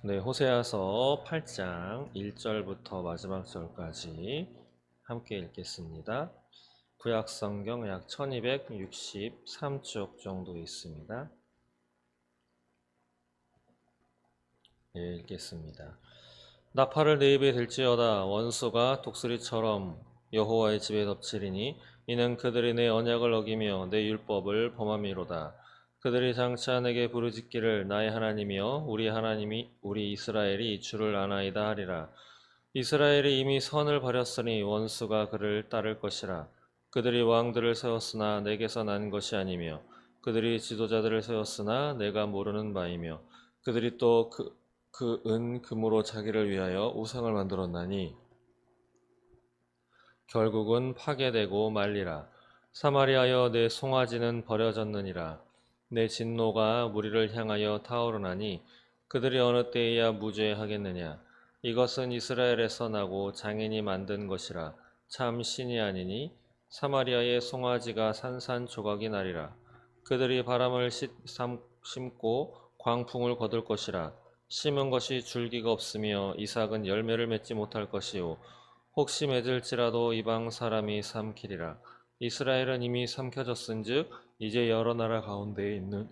네, 호세아서 8장 1절부터 마지막 절까지 함께 읽겠습니다. 구약 성경 약 1263쪽 정도 있습니다. 네, 읽겠습니다. 나팔을 내 입에 들지어다. 원수가 독수리처럼 여호와의 집에 덮치리니 이는 그들이 내 언약을 어기며 내 율법을 범함이로다. 그들이 장차 내게 부르짖기를 나의 하나님이여 우리 하나님이 우리 이스라엘이 주를 아나이다 하리라. 이스라엘이 이미 선을 버렸으니 원수가 그를 따를 것이라. 그들이 왕들을 세웠으나 내게서 난 것이 아니며 그들이 지도자들을 세웠으나 내가 모르는 바이며 그들이 또 금으로 자기를 위하여 우상을 만들었나니 결국은 파괴되고 말리라. 사마리아여 내 송아지는 버려졌느니라. 내 진노가 무리를 향하여 타오르나니 그들이 어느 때에야 무죄하겠느냐. 이것은 이스라엘에서 나고 장인이 만든 것이라. 참 신이 아니니 사마리아의 송아지가 산산조각이 나리라. 그들이 바람을 심고 광풍을 거둘 것이라. 심은 것이 줄기가 없으며 이삭은 열매를 맺지 못할 것이요 혹시 맺을지라도 이방 사람이 삼키리라. 이스라엘은 이미 삼켜졌은즉 이제 여러 나라 가운데에 있는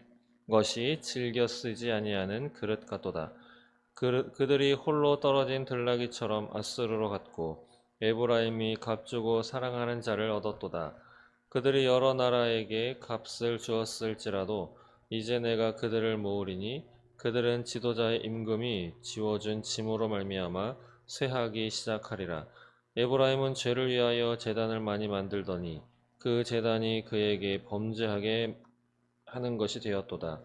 것이 즐겨 쓰지 아니하는 그릇 같도다. 그들이 홀로 떨어진 들나귀처럼 아수르로 갔고 에브라임이 값주고 사랑하는 자를 얻었도다. 그들이 여러 나라에게 값을 주었을지라도 이제 내가 그들을 모으리니 그들은 지도자의 임금이 지워준 짐으로 말미암아 쇠하기 시작하리라. 에브라임은 죄를 위하여 제단을 많이 만들더니 그 제단이 그에게 범죄하게 하는 것이 되었도다.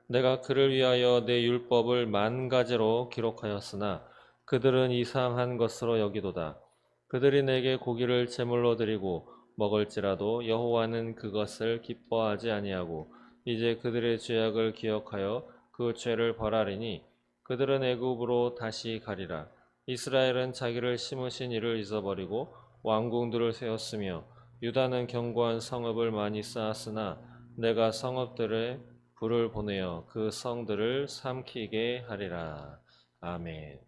내가 그를 위하여 내 율법을 만 가지로 기록하였으나 그들은 이상한 것으로 여기도다. 그들이 내게 고기를 제물로 드리고 먹을지라도 여호와는 그것을 기뻐하지 아니하고 이제 그들의 죄악을 기억하여 그 죄를 벌하리니 그들은 애굽으로 다시 가리라. 이스라엘은 자기를 심으신 이를 잊어버리고 왕궁들을 세웠으며 유다는 견고한 성읍을 많이 쌓았으나 내가 성읍들에 불을 보내어 그 성들을 삼키게 하리라. 아멘.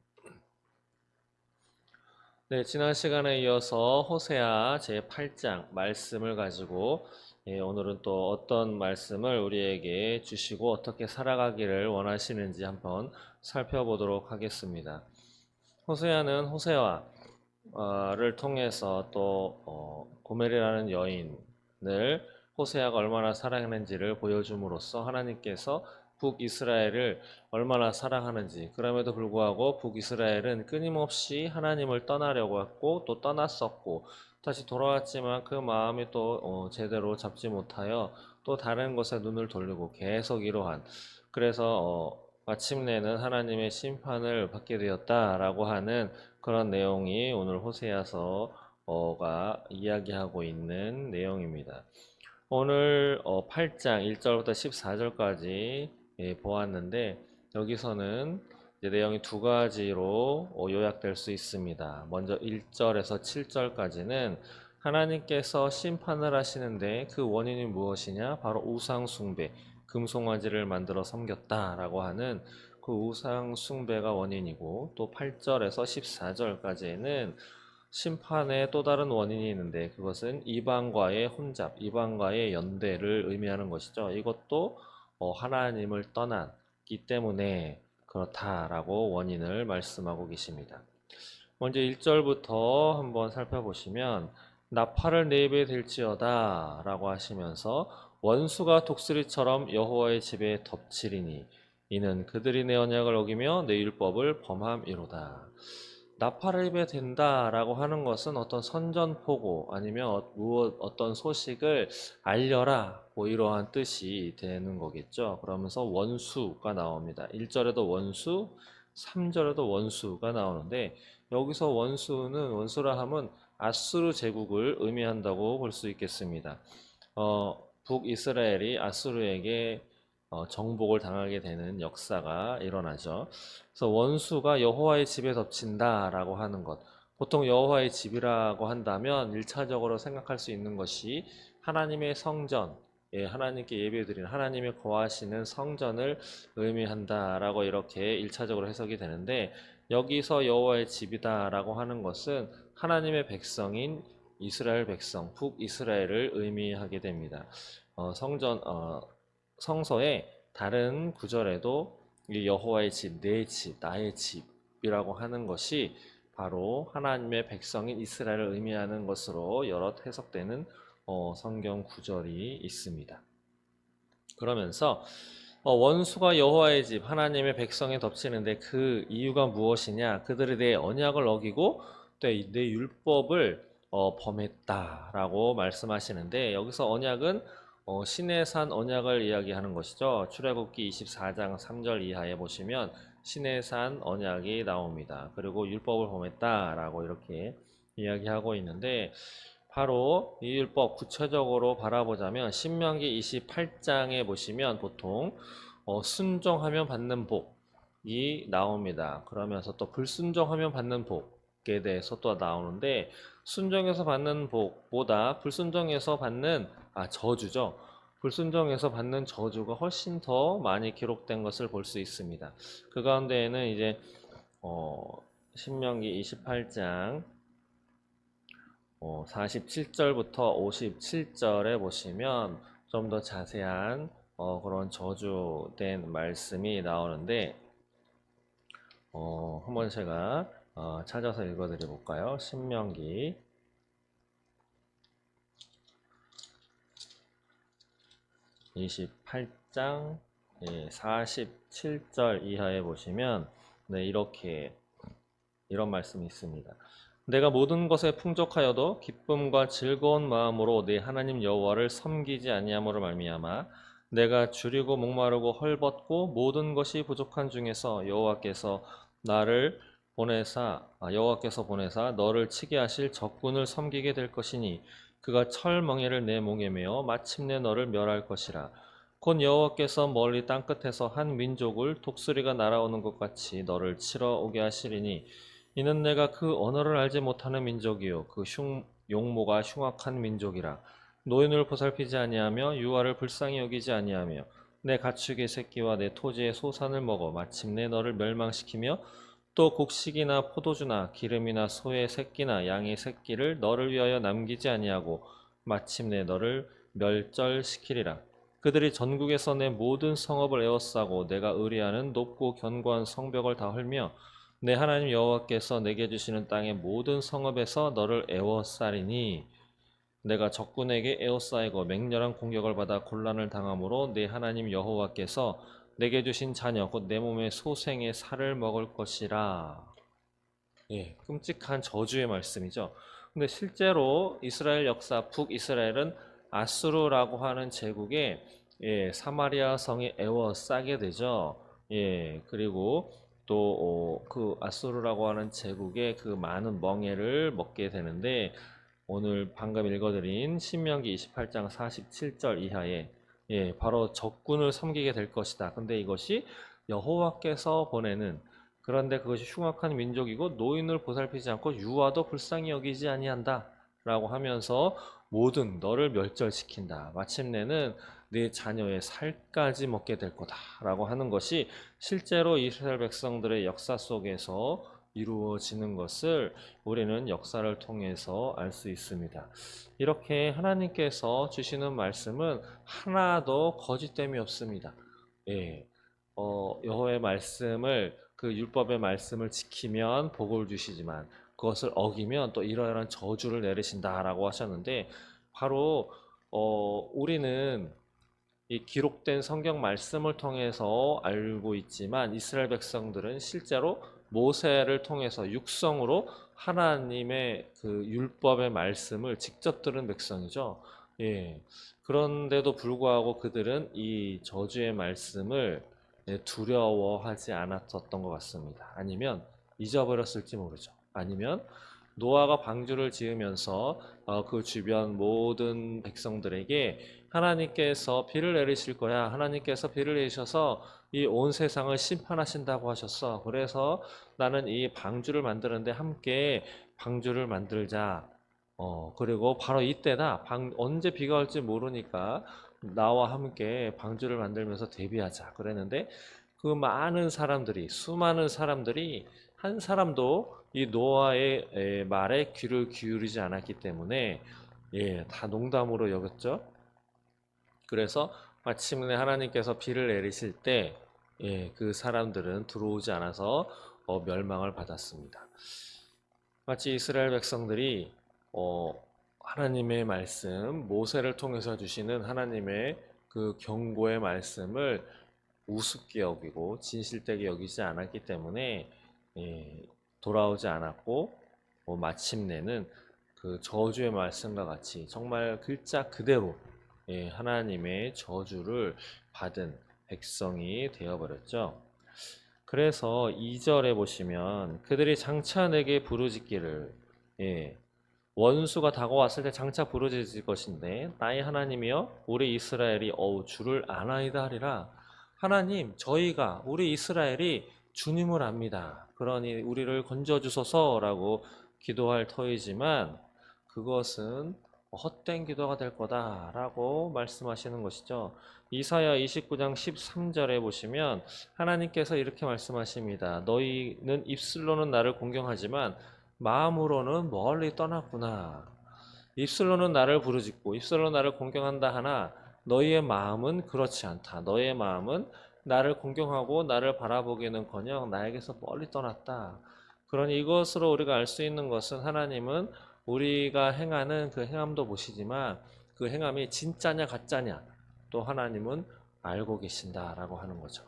네, 지난 시간에 이어서 호세아 제8장 말씀을 가지고 오늘은 또 어떤 말씀을 우리에게 주시고 어떻게 살아가기를 원하시는지 한번 살펴보도록 하겠습니다. 호세아는 호세아를 통해서 또 고멜이라는 여인을 호세아가 얼마나 사랑했는지를 보여줌으로써 하나님께서 북이스라엘을 얼마나 사랑하는지, 그럼에도 불구하고 북이스라엘은 끊임없이 하나님을 떠나려고 했고 또 떠났었고 다시 돌아왔지만 그 마음이 또 제대로 잡지 못하여 또 다른 것에 눈을 돌리고 계속 이러한, 그래서 마침내는 하나님의 심판을 받게 되었다라고 하는 그런 내용이 오늘 호세아서가 이야기하고 있는 내용입니다. 오늘 8장 1절부터 14절까지 보았는데 여기서는 이제 내용이 두 가지로 요약될 수 있습니다. 먼저 1절에서 7절까지는 하나님께서 심판을 하시는데 그 원인이 무엇이냐? 바로 우상 숭배, 금송아지를 만들어 섬겼다라고 하는 그 우상 숭배가 원인이고, 또 8절에서 14절까지는 심판의 또 다른 원인이 있는데 그것은 이방과의 혼잡, 이방과의 연대를 의미하는 것이죠. 이것도 하나님을 떠났기 때문에 그렇다라고 원인을 말씀하고 계십니다. 먼저 1절부터 한번 살펴보시면 나팔을 내 입에 들지어다 라고 하시면서 원수가 독수리처럼 여호와의 집에 덮치리니 이는 그들이 내 언약을 어기며 내 율법을 범함이로다. 나팔을 입에 댄다라고 하는 것은 어떤 선전포고 아니면 어떤 소식을 알려라 뭐 이러한 뜻이 되는 거겠죠. 그러면서 원수가 나옵니다. 1절에도 원수, 3절에도 원수가 나오는데 여기서 원수라 함은 아수르 제국을 의미한다고 볼 수 있겠습니다. 북이스라엘이 아수르에게 정복을 당하게 되는 역사가 일어나죠. 그래서 원수가 여호와의 집에 덮친다라고 하는 것. 보통 여호와의 집이라고 한다면 1차적으로 생각할 수 있는 것이 하나님의 성전, 예, 하나님께 예배드리는 하나님이 거하시는 성전을 의미한다라고 이렇게 1차적으로 해석이 되는데 여기서 여호와의 집이다라고 하는 것은 하나님의 백성인 이스라엘 백성, 북이스라엘을 의미하게 됩니다. 성전 성서의 다른 구절에도 이 여호와의 집, 내 집, 나의 집이라고 하는 것이 바로 하나님의 백성인 이스라엘을 의미하는 것으로 여러 해석되는 성경 구절이 있습니다. 그러면서 원수가 여호와의 집 하나님의 백성에 덮치는데 그 이유가 무엇이냐? 그들이 내 언약을 어기고 내 율법을 범했다라고 말씀하시는데 여기서 언약은 시내산 언약을 이야기하는 것이죠. 출애굽기 24장 3절 이하에 보시면 시내산 언약이 나옵니다. 그리고 율법을 범했다라고 이렇게 이야기하고 있는데 바로 이 율법 구체적으로 바라보자면 신명기 28장에 보시면 보통 순종하면 받는 복이 나옵니다. 그러면서 또 불순종하면 받는 복에 대해서 또 나오는데 순종해서 받는 복보다 불순종해서 받는 저주죠. 불순종해서 받는 저주가 훨씬 더 많이 기록된 것을 볼 수 있습니다. 그 가운데에는 이제 신명기 28장 47절부터 57절에 보시면 좀 더 자세한 그런 저주된 말씀이 나오는데 한번 제가 찾아서 읽어드려 볼까요? 신명기 28장 47절 이하에 보시면 네, 이런 말씀이 있습니다. 내가 모든 것에 풍족하여도 기쁨과 즐거운 마음으로 내 하나님 여호와를 섬기지 아니함으로 말미암아 내가 줄이고 목마르고 헐벗고 모든 것이 부족한 중에서 여호와께서 보내사 너를 치게 하실 적군을 섬기게 될 것이니 그가 철멍에를 내 목에 메어 마침내 너를 멸할 것이라. 곧 여호와께서 멀리 땅끝에서 한 민족을 독수리가 날아오는 것 같이 너를 치러 오게 하시리니 이는 내가 그 언어를 알지 못하는 민족이요 그 용모가 흉악한 민족이라. 노인을 보살피지 아니하며 유아를 불쌍히 여기지 아니하며 내 가축의 새끼와 내 토지의 소산을 먹어 마침내 너를 멸망시키며 또 곡식이나 포도주나 기름이나 소의 새끼나 양의 새끼를 너를 위하여 남기지 아니하고 마침내 너를 멸절시키리라. 그들이 전국에서 내 모든 성읍을 에워싸고 내가 의뢰하는 높고 견고한 성벽을 다 헐며 내 하나님 여호와께서 내게 주시는 땅의 모든 성읍에서 너를 에워싸리니 내가 적군에게 에워싸이고 맹렬한 공격을 받아 곤란을 당함으로 내 하나님 여호와께서 내게 주신 자녀 곧 내 몸의 소생의 살을 먹을 것이라. 예, 끔찍한 저주의 말씀이죠. 근데 실제로 이스라엘 역사 북이스라엘은 아수르라고 하는 제국에 사마리아 성에 에워싸게 되죠. 예, 그리고 또 그 아수르라고 하는 제국의 그 많은 멍에를 먹게 되는데 오늘 방금 읽어드린 신명기 28장 47절 이하에 바로 적군을 섬기게 될 것이다. 근데 이것이 여호와께서 보내는 그런데 그것이 흉악한 민족이고 노인을 보살피지 않고 유아도 불쌍히 여기지 아니한다. 라고 하면서 모든 너를 멸절시킨다. 마침내는 네 자녀의 살까지 먹게 될 거다. 라고 하는 것이 실제로 이스라엘 백성들의 역사 속에서 이루어지는 것을 우리는 역사를 통해서 알 수 있습니다. 이렇게 하나님께서 주시는 말씀은 하나도 거짓됨이 없습니다. 예, 여호와의 말씀을 그 율법의 말씀을 지키면 복을 주시지만 그것을 어기면 또 이러이러한 저주를 내리신다라고 하셨는데 바로 우리는 이 기록된 성경 말씀을 통해서 알고 있지만 이스라엘 백성들은 실제로 모세를 통해서 육성으로 하나님의 그 율법의 말씀을 직접 들은 백성이죠. 예. 그런데도 불구하고 그들은 이 저주의 말씀을 두려워하지 않았었던 것 같습니다. 아니면 잊어버렸을지 모르죠. 아니면 노아가 방주를 지으면서 그 주변 모든 백성들에게 하나님께서 비를 내리실 거야. 하나님께서 비를 내리셔서 이 온 세상을 심판하신다고 하셨어. 그래서 나는 이 방주를 만드는데 함께 방주를 만들자. 그리고 바로 이때다. 언제 비가 올지 모르니까 나와 함께 방주를 만들면서 대비하자 그랬는데 그 많은 사람들이 수많은 사람들이 한 사람도 이 노아의 말에 귀를 기울이지 않았기 때문에 다 농담으로 여겼죠. 그래서 마침내 하나님께서 비를 내리실 때 그 사람들은 들어오지 않아서 멸망을 받았습니다. 마치 이스라엘 백성들이 어, 하나님의 말씀, 모세를 통해서 주시는 하나님의 그 경고의 말씀을 우습게 여기고 진실되게 여기지 않았기 때문에 예, 돌아오지 않았고 마침내는 그 저주의 말씀과 같이 정말 글자 그대로 하나님의 저주를 받은 백성이 되어버렸죠. 그래서 2절에 보시면 그들이 장차 내게 부르짖기를 예, 원수가 다가왔을 때 장차 부르짖을 것인데 나의 하나님이여 우리 이스라엘이 주를 아나이다 하리라. 하나님 저희가 우리 이스라엘이 주님을 압니다. 그러니 우리를 건져주소서라고 기도할 터이지만 그것은 헛된 기도가 될 거다라고 말씀하시는 것이죠. 이사야 29장 13절에 보시면 하나님께서 이렇게 말씀하십니다. 너희는 입술로는 나를 공경하지만 마음으로는 멀리 떠났구나. 입술로는 나를 부르짖고 입술로 나를 공경한다 하나 너희의 마음은 그렇지 않다. 너희의 마음은 나를 공경하고 나를 바라보기는커녕 나에게서 멀리 떠났다. 그러니 이것으로 우리가 알 수 있는 것은 하나님은 우리가 행하는 그 행함도 보시지만 그 행함이 진짜냐 가짜냐 또 하나님은 알고 계신다라고 하는 거죠.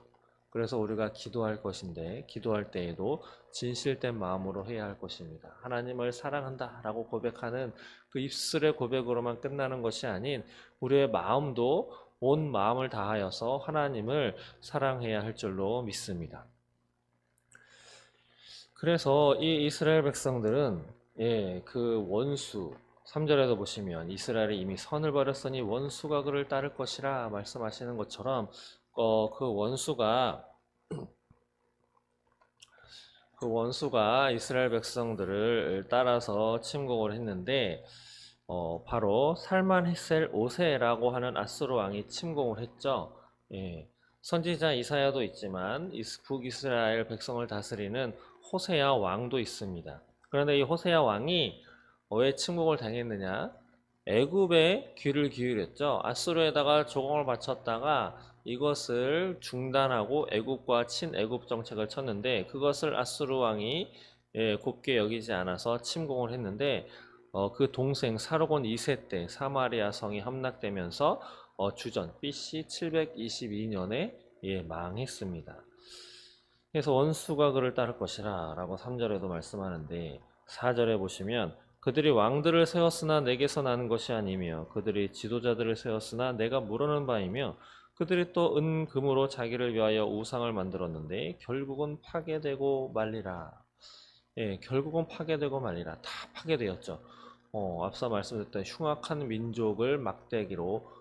그래서 우리가 기도할 것인데 기도할 때에도 진실된 마음으로 해야 할 것입니다. 하나님을 사랑한다라고 고백하는 그 입술의 고백으로만 끝나는 것이 아닌 우리의 마음도 온 마음을 다하여서 하나님을 사랑해야 할 줄로 믿습니다. 그래서 이 이스라엘 백성들은 그 원수 3절에도 보시면 이스라엘이 이미 선을 버렸으니 원수가 그를 따를 것이라 말씀하시는 것처럼 그 원수가 이스라엘 백성들을 따라서 침공을 했는데 바로 살만헤셀 오세라고 하는 아수르 왕이 침공을 했죠. 선지자 이사야도 있지만 북이스라엘 백성을 다스리는 호세아 왕도 있습니다. 그런데 이 호세아 왕이 왜 침공을 당했느냐? 애굽에 귀를 기울였죠. 아수르에다가 조공을 바쳤다가 이것을 중단하고 애굽과 친애굽 정책을 쳤는데 그것을 아수르 왕이 곱게 여기지 않아서 침공을 했는데 그 동생 사르곤 2세 때 사마리아 성이 함락되면서 주전 BC 722년에 망했습니다. 그래서 원수가 그를 따를 것이라 라고 3절에도 말씀하는데 4절에 보시면 그들이 왕들을 세웠으나 내게서 나는 것이 아니며 그들이 지도자들을 세웠으나 내가 물어는 바이며 그들이 또 은금으로 자기를 위하여 우상을 만들었는데 결국은 파괴되고 말리라. 결국은 파괴되고 말리라. 다 파괴되었죠. 앞서 말씀드렸던 흉악한 민족을 막대기로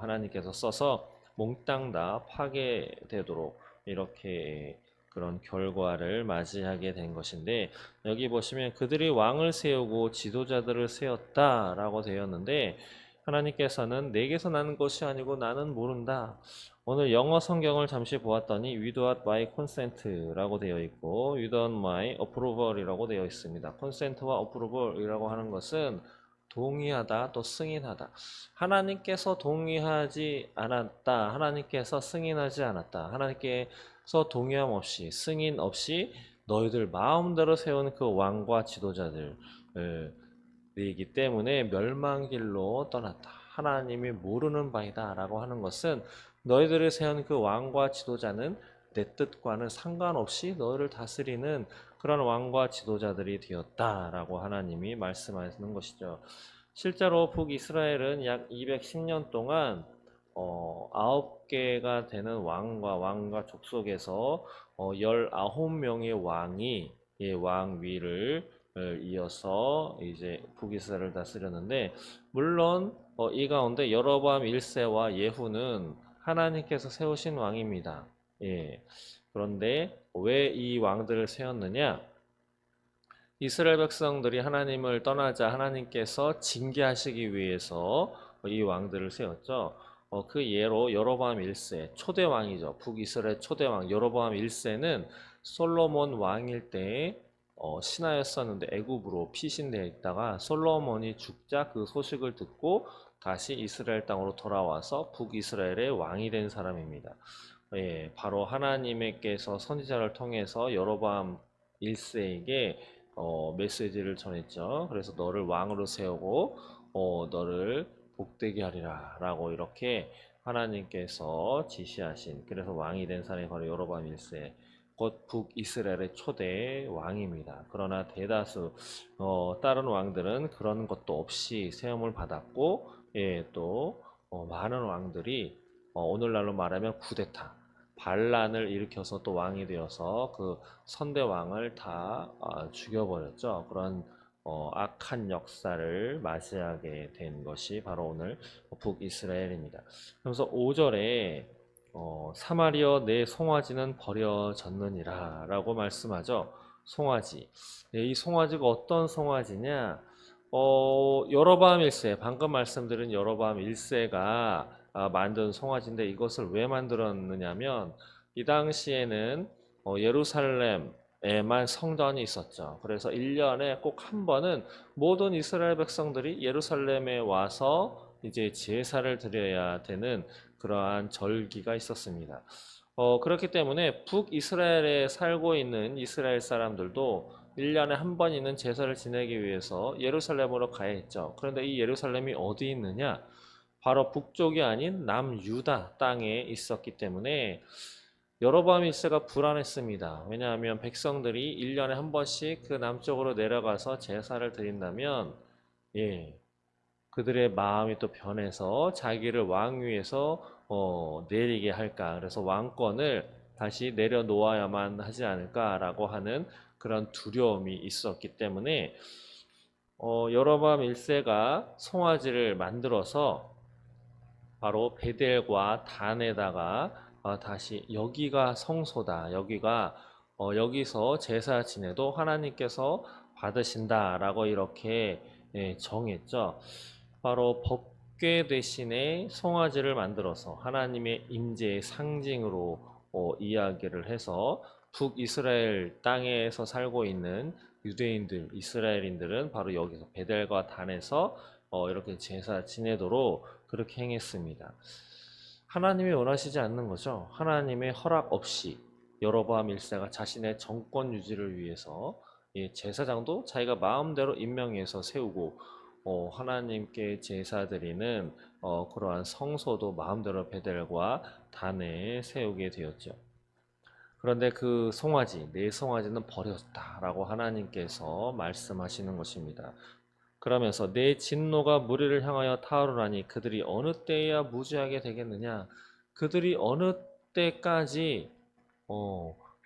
하나님께서 써서 몽땅 다 파괴되도록 이렇게 그런 결과를 맞이하게 된 것인데 여기 보시면 그들이 왕을 세우고 지도자들을 세웠다라고 되었는데 하나님께서는 내게서 나는 것이 아니고 나는 모른다. 오늘 영어 성경을 잠시 보았더니 without my consent라고 되어 있고 without my approval이라고 되어 있습니다. consent와 approval이라고 하는 것은 동의하다 또 승인하다. 하나님께서 동의하지 않았다. 하나님께서 승인하지 않았다. 하나님께서 동의함 없이 승인 없이 너희들 마음대로 세운 그 왕과 지도자들이기 때문에 멸망길로 떠났다. 하나님이 모르는 바이다 라고 하는 것은 너희들을 세운 그 왕과 지도자는 내 뜻과는 상관없이 너희를 다스리는 그런 왕과 지도자들이 되었다라고 하나님이 말씀하시는 것이죠. 실제로 북이스라엘은 약 210년 동안 9개가 되는 왕과 족속에서 19명의 왕이 왕위를 이어서 이제 북이스라엘을 다스렸는데 물론 이 가운데 여로보암 1세와 예후는 하나님께서 세우신 왕입니다. 그런데 왜 이 왕들을 세웠느냐? 이스라엘 백성들이 하나님을 떠나자 하나님께서 징계하시기 위해서 이 왕들을 세웠죠. 그 예로 여로보암 1세 초대 왕이죠. 북이스라엘 초대 왕 여로보암 1세는 솔로몬 왕일 때 신하였었는데 애굽으로 피신되어 있다가 솔로몬이 죽자 그 소식을 듣고 다시 이스라엘 땅으로 돌아와서 북이스라엘의 왕이 된 사람입니다. 예, 바로 하나님께서 선지자를 통해서 여로보암 1세에게 메시지를 전했죠. 그래서 너를 왕으로 세우고 너를 복되게 하리라 라고 이렇게 하나님께서 지시하신, 그래서 왕이 된 사람이 바로 여로보암 1세 곧 북이스라엘의 초대 왕입니다. 그러나 대다수 다른 왕들은 그런 것도 없이 세움을 받았고, 예, 또 많은 왕들이 오늘날로 말하면 쿠데타 반란을 일으켜서 또 왕이 되어서 그 선대 왕을 다 죽여버렸죠. 그런 악한 역사를 맞이하게 된 것이 바로 오늘 북이스라엘입니다. 그래서 5절에 사마리아 내 송아지는 버려졌느니라 라고 말씀하죠. 송아지. 네, 이 송아지가 어떤 송아지냐? 여로보암 1세, 방금 말씀드린 여로보암 1세가 만든 송아지인데 이것을 왜 만들었느냐면 이 당시에는 예루살렘에만 성전이 있었죠. 그래서 1년에 꼭 한 번은 모든 이스라엘 백성들이 예루살렘에 와서 이제 제사를 드려야 되는 그러한 절기가 있었습니다. 그렇기 때문에 북이스라엘에 살고 있는 이스라엘 사람들도 1년에 한 번 있는 제사를 지내기 위해서 예루살렘으로 가야 했죠. 그런데 이 예루살렘이 어디 있느냐? 바로 북쪽이 아닌 남유다 땅에 있었기 때문에 여로보암 1세가 불안했습니다. 왜냐하면 백성들이 1년에 한 번씩 그 남쪽으로 내려가서 제사를 드린다면, 예, 그들의 마음이 또 변해서 자기를 왕위에서 내리게 할까. 그래서 왕권을 다시 내려놓아야만 하지 않을까라고 하는 그런 두려움이 있었기 때문에 여로보암 1세가 송아지를 만들어서 바로 베델과 단에다가 다시 여기가 성소다. 여기가 여기서 제사 지내도 하나님께서 받으신다라고 이렇게 정했죠. 바로 법궤 대신에 송아지를 만들어서 하나님의 임재의 상징으로 이야기를 해서 북이스라엘 땅에서 살고 있는 유대인들, 이스라엘인들은 바로 여기서 베델과 단에서 이렇게 제사 지내도록 그렇게 행했습니다. 하나님이 원하시지 않는 거죠. 하나님의 허락 없이 여로보암 1세가 자신의 정권 유지를 위해서 제사장도 자기가 마음대로 임명해서 세우고 하나님께 제사 드리는 그러한 성소도 마음대로 베델과 단에 세우게 되었죠. 그런데 그 송아지, 내 송아지는 버렸다라고 하나님께서 말씀하시는 것입니다. 그러면서 내 진노가 무리를 향하여 타오르나니 그들이 어느 때에야 무죄하게 되겠느냐? 그들이 어느 때까지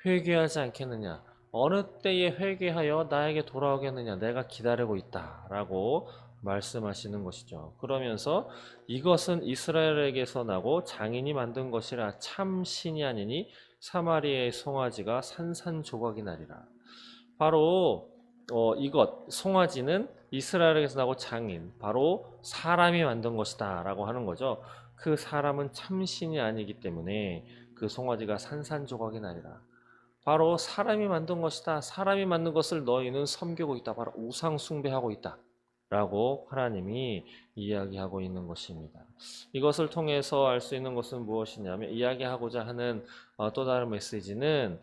회개하지 않겠느냐? 어느 때에 회개하여 나에게 돌아오겠느냐? 내가 기다리고 있다라고 말씀하시는 것이죠. 그러면서 이것은 이스라엘에게서 나고 장인이 만든 것이라 참 신이 아니니 사마리아의 송아지가 산산조각이 나리라. 바로 이것 송아지는 이스라엘에게서 나고 장인 바로 사람이 만든 것이다 라고 하는 거죠. 그 사람은 참신이 아니기 때문에 그 송아지가 산산조각이 나리라. 바로 사람이 만든 것이다. 사람이 만든 것을 너희는 섬기고 있다. 바로 우상 숭배하고 있다 라고 하나님이 이야기하고 있는 것입니다. 이것을 통해서 알 수 있는 것은 무엇이냐면, 이야기하고자 하는 또 다른 메시지는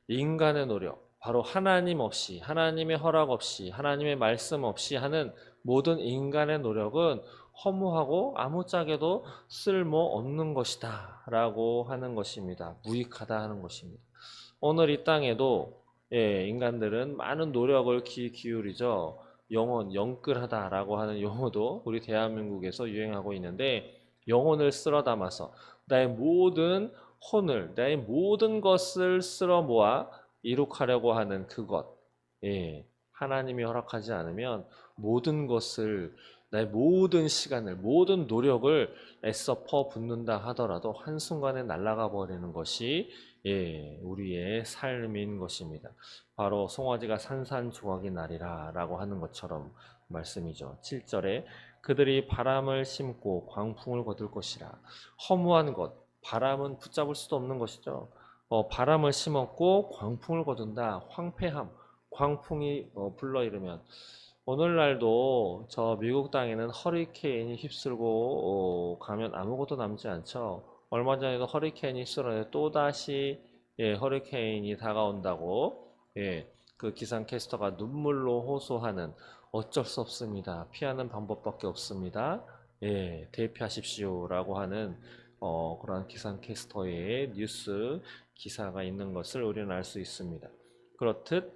인간의 노력, 바로 하나님 없이, 하나님의 허락 없이, 하나님의 말씀 없이 하는 모든 인간의 노력은 허무하고 아무짝에도 쓸모없는 것이다 라고 하는 것입니다. 무익하다 하는 것입니다. 오늘 이 땅에도 인간들은 많은 노력을 기울이죠. 영끌하다라고 하는 용어도 우리 대한민국에서 유행하고 있는데, 영혼을 쓸어 담아서 나의 모든 혼을, 나의 모든 것을 쓸어 모아 이룩하려고 하는 그것, 하나님이 허락하지 않으면 모든 것을, 나의 모든 시간을, 모든 노력을 애써 퍼붓는다 하더라도 한순간에 날아가 버리는 것이 우리의 삶인 것입니다. 바로 송아지가 산산조각이 나리라 라고 하는 것처럼 말씀이죠. 7절에 그들이 바람을 심고 광풍을 거둘 것이라. 허무한 것, 바람은 붙잡을 수도 없는 것이죠. 바람을 심었고 광풍을 거둔다. 황폐함, 광풍이 불러일으면 오늘날도 저 미국 땅에는 허리케인이 휩쓸고 가면 아무것도 남지 않죠. 얼마 전에도 허리케인이 휩쓸었는데 또다시 허리케인이 다가온다고 그 기상캐스터가 눈물로 호소하는 어쩔 수 없습니다. 피하는 방법밖에 없습니다. 대피하십시오라고 하는 그런 기상캐스터의 뉴스 기사가 있는 것을 우리는 알 수 있습니다. 그렇듯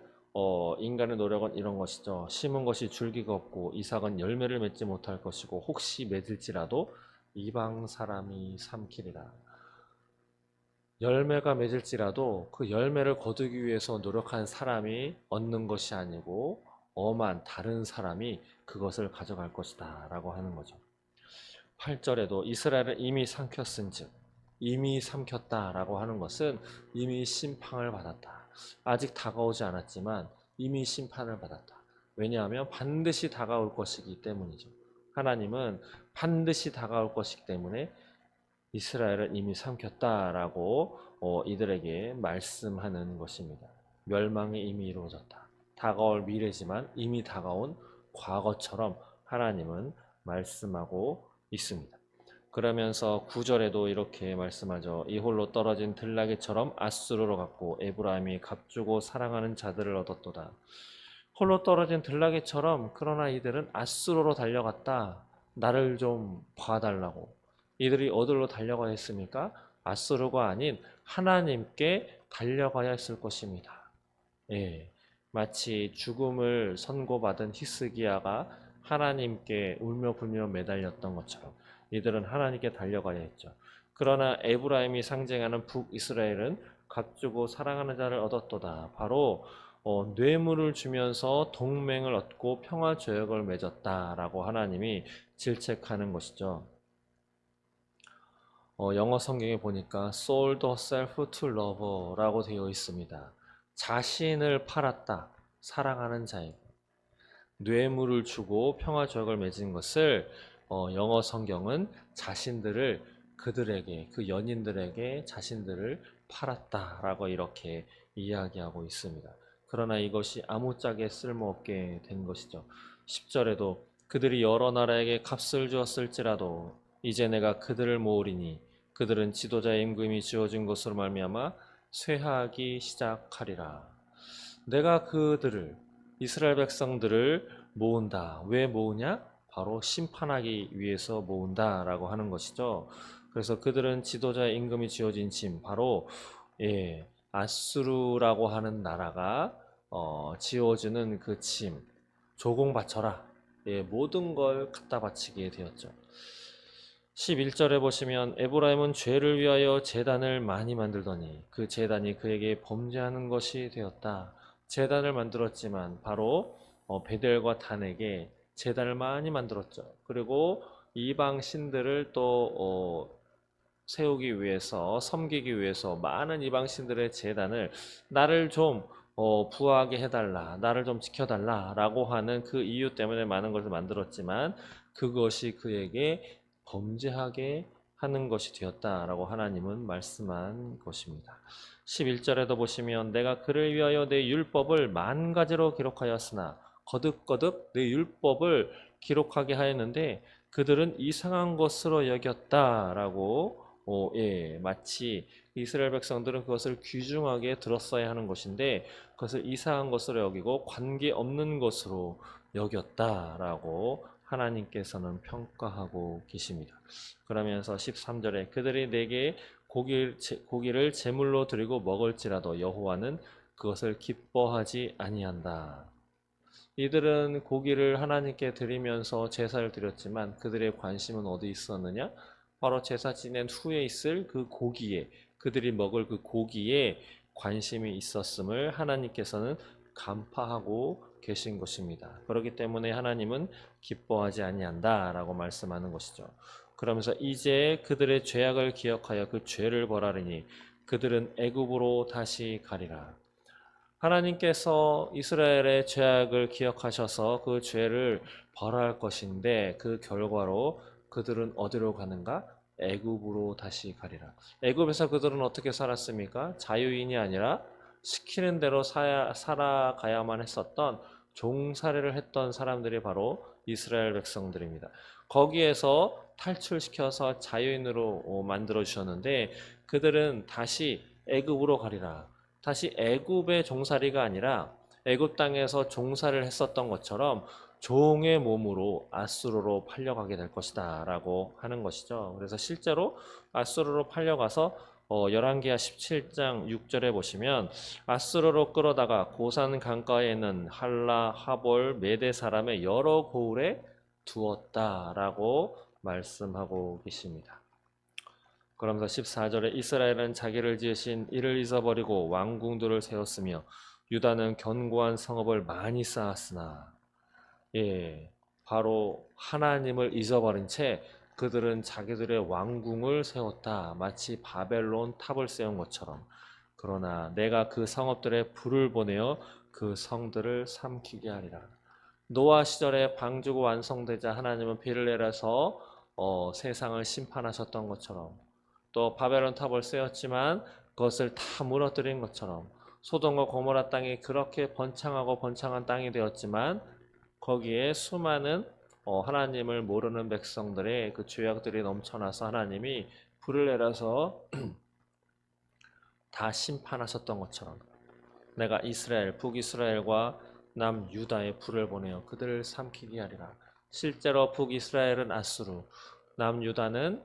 인간의 노력은 이런 것이죠. 심은 것이 줄기가 없고 이삭은 열매를 맺지 못할 것이고 혹시 맺을지라도 이방 사람이 삼키리라. 열매가 맺을지라도 그 열매를 거두기 위해서 노력한 사람이 얻는 것이 아니고 엄한 다른 사람이 그것을 가져갈 것이다 라고 하는 거죠. 8절에도 이스라엘은 이미 삼켰은즉, 이미 삼켰다라고 하는 것은 이미 심판을 받았다. 아직 다가오지 않았지만 이미 심판을 받았다. 왜냐하면 반드시 다가올 것이기 때문이죠. 하나님은 반드시 다가올 것이기 때문에 이스라엘은 이미 삼켰다라고 이들에게 말씀하는 것입니다. 멸망이 이미 이루어졌다. 다가올 미래지만 이미 다가온 과거처럼 하나님은 말씀하고 있습니다. 그러면서 9절에도 이렇게 말씀하죠. 이 홀로 떨어진 들나귀처럼 아수르로 갔고 에브라임이 값주고 사랑하는 자들을 얻었도다. 홀로 떨어진 들나귀처럼 그러나 이들은 아수르로 달려갔다. 나를 좀 봐달라고. 이들이 어디로 달려가야 했습니까? 아수르가 아닌 하나님께 달려가야 했을 것입니다. 마치 죽음을 선고받은 히스기야가 하나님께 울며 불며 매달렸던 것처럼 이들은 하나님께 달려가야 했죠. 그러나 에브라임이 상징하는 북이스라엘은 값주고 사랑하는 자를 얻었도다. 바로 뇌물을 주면서 동맹을 얻고 평화 조약을 맺었다라고 하나님이 질책하는 것이죠. 영어 성경에 보니까 sold herself to lover라고 되어 있습니다. 자신을 팔았다. 사랑하는 자에게. 뇌물을 주고 평화 조약을 맺은 것을 영어 성경은 자신들을 그들에게 그 연인들에게 자신들을 팔았다라고 이렇게 이야기하고 있습니다. 그러나 이것이 아무짝에 쓸모없게 된 것이죠. 10절에도 그들이 여러 나라에게 값을 주었을지라도 이제 내가 그들을 모으리니 그들은 지도자의 임금이 지어진 것으로 말미암아 쇠하기 시작하리라. 내가 그들을 이스라엘 백성들을 모은다. 왜 모으냐? 바로 심판하기 위해서 모은다라고 하는 것이죠. 그래서 그들은 지도자의 임금이 지어진 짐, 바로 아수르라고 하는 나라가 지어주는 그 짐, 조공 바쳐라. 모든 걸 갖다 바치게 되었죠. 11절에 보시면 에브라임은 죄를 위하여 제단을 많이 만들더니 그 제단이 그에게 범죄하는 것이 되었다. 제단을 만들었지만 바로 베델과 단에게 제단을 많이 만들었죠. 그리고 이방 신들을 또 세우기 위해서 섬기기 위해서 많은 이방 신들의 제단을 나를 좀 부하게 해달라, 나를 좀 지켜달라 라고 하는 그 이유 때문에 많은 것을 만들었지만 그것이 그에게 범죄하게 하는 것이 되었다라고 하나님은 말씀한 것입니다. 11절에도 보시면 내가 그를 위하여 내 율법을 만 가지로 기록하였으나 거듭거듭 내 율법을 기록하게 하였는데 그들은 이상한 것으로 여겼다라고 마치 이스라엘 백성들은 그것을 귀중하게 들었어야 하는 것인데 그것을 이상한 것으로 여기고 관계없는 것으로 여겼다라고 하나님께서는 평가하고 계십니다. 그러면서 13절에 그들이 내게 고기를 제물로 드리고 먹을지라도 여호와는 그것을 기뻐하지 아니한다. 이들은 고기를 하나님께 드리면서 제사를 드렸지만 그들의 관심은 어디 있었느냐? 바로 제사 지낸 후에 있을 그 고기에, 그들이 먹을 그 고기에 관심이 있었음을 하나님께서는 간파하고 계신 것입니다. 그렇기 때문에 하나님은 기뻐하지 아니한다라고 말씀하는 것이죠. 그러면서 이제 그들의 죄악을 기억하여 그 죄를 벌하리니 그들은 애굽으로 다시 가리라. 하나님께서 이스라엘의 죄악을 기억하셔서 그 죄를 벌할 것인데 그 결과로 그들은 어디로 가는가? 애굽으로 다시 가리라. 애굽에서 그들은 어떻게 살았습니까? 자유인이 아니라 시키는 대로 살아가야만 했었던 종살이를 했던 사람들이 바로 이스라엘 백성들입니다. 거기에서 탈출시켜서 자유인으로 만들어 주셨는데 그들은 다시 애굽으로 가리라. 다시 애굽의 종살이가 아니라 애굽 땅에서 종살이를 했었던 것처럼 종의 몸으로 아수르로 팔려가게 될 것이다 라고 하는 것이죠. 그래서 실제로 아수르로 팔려가서 열왕기하 17장 6절에 보시면 아수르로 끌어다가 고산 강가에 있는 할라, 하볼, 메대 사람의 여러 고을에 두었다라고 말씀하고 계십니다. 그러면서 14절에 이스라엘은 자기를 지으신 이를 잊어버리고 왕궁들을 세웠으며 유다는 견고한 성읍을 많이 쌓았으나 바로 하나님을 잊어버린 채 그들은 자기들의 왕궁을 세웠다. 마치 바벨론 탑을 세운 것처럼. 그러나 내가 그 성읍들에 불을 보내어 그 성들을 삼키게 하리라. 노아 시절에 방주가 완성되자 하나님은 비를 내려서 세상을 심판하셨던 것처럼 또 바벨론 탑을 세웠지만 그것을 다 무너뜨린 것처럼 소돔과 고모라 땅이 그렇게 번창하고 번창한 땅이 되었지만 거기에 수많은 하나님을 모르는 백성들의 그 죄악들이 넘쳐나서 하나님이 불을 내려서 다 심판하셨던 것처럼 내가 이스라엘, 북이스라엘과 남유다에 불을 보내어 그들을 삼키게 하리라. 실제로 북이스라엘은 아수르, 남유다는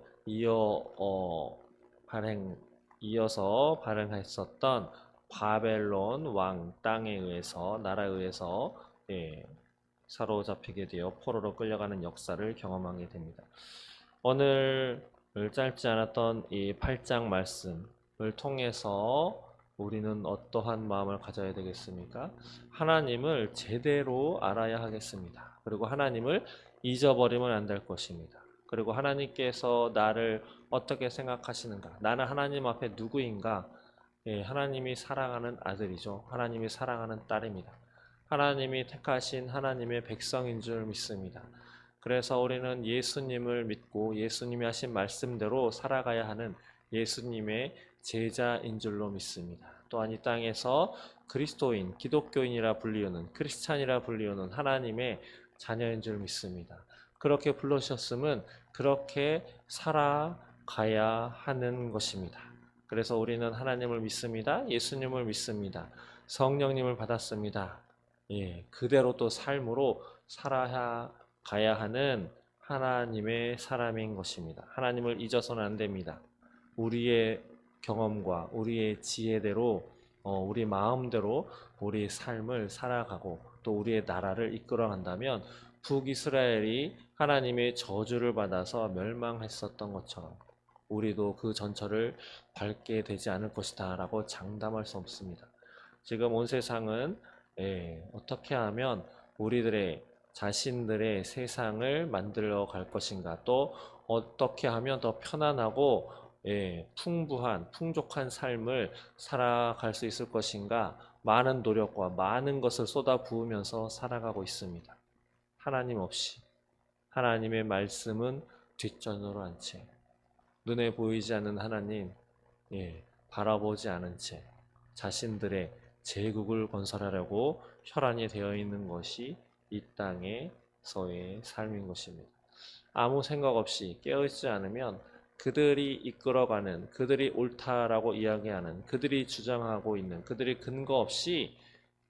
이어서 발행했었던 바벨론 왕 땅에 의해서 나라에 의해서 사로잡히게 되어 포로로 끌려가는 역사를 경험하게 됩니다. 오늘 짧지 않았던 이 8장 말씀을 통해서 우리는 어떠한 마음을 가져야 되겠습니까? 하나님을 제대로 알아야 하겠습니다. 그리고 하나님을 잊어버리면 안 될 것입니다. 그리고 하나님께서 나를 어떻게 생각하시는가? 나는 하나님 앞에 누구인가? 하나님이 사랑하는 아들이죠. 하나님이 사랑하는 딸입니다. 하나님이 택하신 하나님의 백성인 줄 믿습니다. 그래서 우리는 예수님을 믿고 예수님이 하신 말씀대로 살아가야 하는 예수님의 제자인 줄로 믿습니다. 또한 이 땅에서 그리스도인, 기독교인이라 불리우는 크리스찬이라 불리우는 하나님의 자녀인 줄 믿습니다. 그렇게 불러주셨음은 그렇게 살아가야 하는 것입니다. 그래서 우리는 하나님을 믿습니다. 예수님을 믿습니다. 성령님을 받았습니다. 그대로 또 삶으로 살아가야 하는 하나님의 사람인 것입니다. 하나님을 잊어서는 안 됩니다. 우리의 경험과 우리의 지혜대로 우리 마음대로 우리 삶을 살아가고 또 우리의 나라를 이끌어간다면 북이스라엘이 하나님의 저주를 받아서 멸망했었던 것처럼 우리도 그 전철을 밟게 되지 않을 것이다 라고 장담할 수 없습니다. 지금 온 세상은 어떻게 하면 우리들의 자신들의 세상을 만들어 갈 것인가 또 어떻게 하면 더 편안하고 풍부한 풍족한 삶을 살아갈 수 있을 것인가 많은 노력과 많은 것을 쏟아 부으면서 살아가고 있습니다. 하나님 없이 하나님의 말씀은 뒷전으로 한 채 눈에 보이지 않는 하나님 바라보지 않은 채 자신들의 제국을 건설하려고 혈안이 되어 있는 것이 이 땅에서의 삶인 것입니다. 아무 생각 없이 깨어있지 않으면 그들이 이끌어가는, 그들이 옳다라고 이야기하는, 그들이 주장하고 있는, 그들이 근거 없이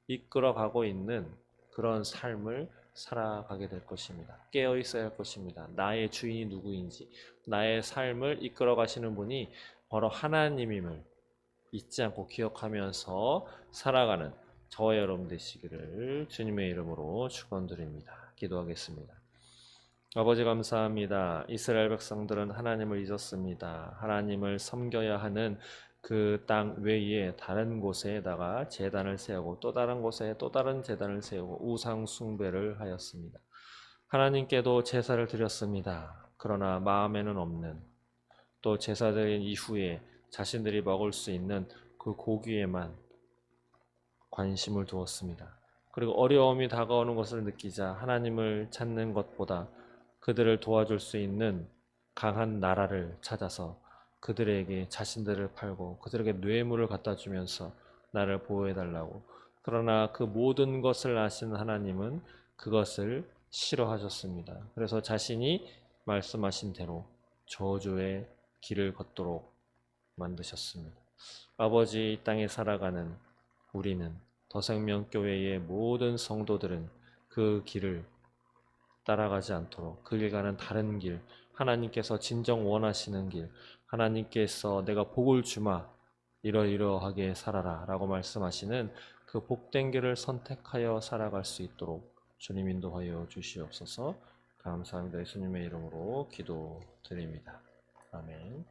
이끌어가고 있는 그런 삶을 살아가게 될 것입니다. 깨어 있어야 할 것입니다. 나의 주인이 누구인지, 나의 삶을 이끌어 가시는 분이 바로 하나님임을 잊지 않고 기억하면서 살아가는 저와 여러분 되시기를 주님의 이름으로 축원드립니다. 기도하겠습니다. 아버지 감사합니다. 이스라엘 백성들은 하나님을 잊었습니다. 하나님을 섬겨야 하는 그 땅 외에 다른 곳에다가 제단을 세우고 또 다른 곳에 또 다른 제단을 세우고 우상 숭배를 하였습니다. 하나님께도 제사를 드렸습니다. 그러나 마음에는 없는 또 제사 드린 이후에 자신들이 먹을 수 있는 그 고기에만 관심을 두었습니다. 그리고 어려움이 다가오는 것을 느끼자 하나님을 찾는 것보다 그들을 도와줄 수 있는 강한 나라를 찾아서 그들에게 자신들을 팔고 그들에게 뇌물을 갖다 주면서 나를 보호해달라고. 그러나 그 모든 것을 아시는 하나님은 그것을 싫어하셨습니다. 그래서 자신이 말씀하신 대로 저주의 길을 걷도록 만드셨습니다. 아버지, 이 땅에 살아가는 우리는, 더생명교회의 모든 성도들은 그 길을 따라가지 않도록 그 길 가는 다른 길, 하나님께서 진정 원하시는 길, 하나님께서 내가 복을 주마 이러이러하게 살아라 라고 말씀하시는 그 복된 길을 선택하여 살아갈 수 있도록 주님 인도하여 주시옵소서. 감사합니다. 예수님의 이름으로 기도드립니다. 아멘.